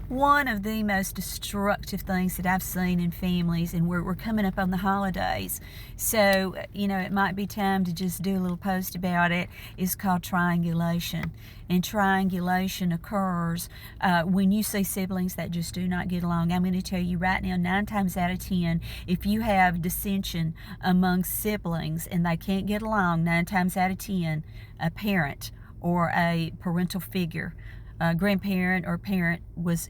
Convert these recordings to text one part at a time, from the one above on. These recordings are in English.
One of the most destructive things that I've seen in families, and we're coming up on the holidays, so it might be time to just do a little post about it, is called triangulation. And triangulation occurs when you see siblings that just do not get along. I'm going to tell you right now, 9 times out of 10, if you have dissension among siblings and they can't get along, 9 times out of 10, a parent or a parental figure, grandparent or parent was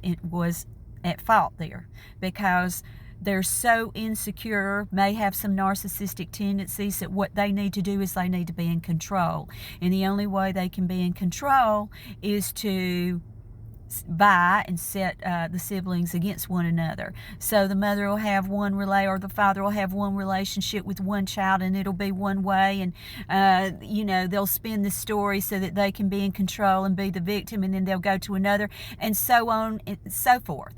at fault there, because they're so insecure, may have some narcissistic tendencies, that what they need to do is they need to be in control. And the only way they can be in control is to buy and set the siblings against one another. So the mother will have one or the father will have one relationship with one child, and it'll be one way, and they'll spin the story so that they can be in control and be the victim, and then they'll go to another, and so on and so forth.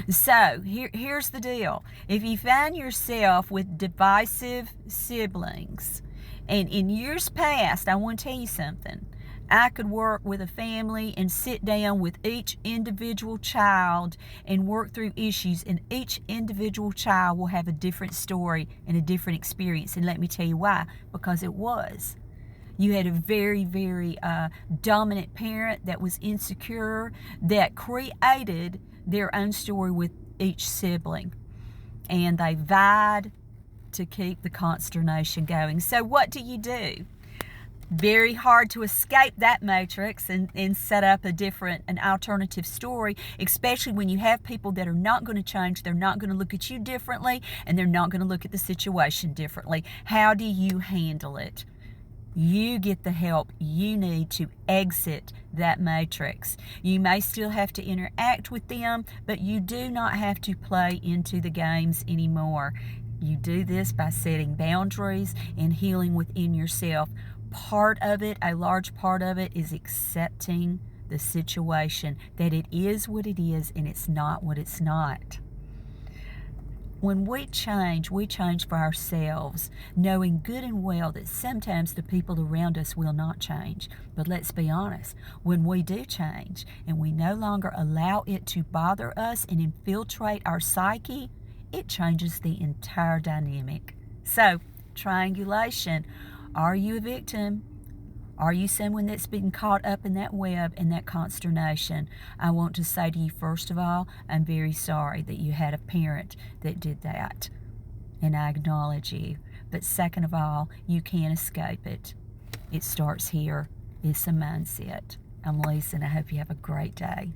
So here's the deal. If you find yourself with divisive siblings, and in years past, I want to tell you something, I could work with a family and sit down with each individual child and work through issues, and each individual child will have a different story and a different experience. And let me tell you why. Because it was. You had a very, very dominant parent that was insecure, that created their own story with each sibling. And they vied to keep the consternation going. So what do? Very hard to escape that matrix and set up an alternative story, especially when you have people that are not going to change. They're not going to look at you differently, and they're not going to look at the situation differently. How do you handle it? You get the help you need to exit that matrix. You may still have to interact with them, but you do not have to play into the games anymore. You do this by setting boundaries and healing within yourself. A large part of it, is accepting the situation, that it is what it is and it's not what it's not. When we change for ourselves, knowing good and well that sometimes the people around us will not change. But let's be honest, when we do change and we no longer allow it to bother us and infiltrate our psyche, it changes the entire dynamic. So, triangulation. Are you a victim? Are you someone that's been caught up in that web and that consternation? I want to say to you, first of all, I'm very sorry that you had a parent that did that, and I acknowledge you. But second of all, you can't escape it. It starts here. It's a mindset. I'm Lisa, and I hope you have a great day.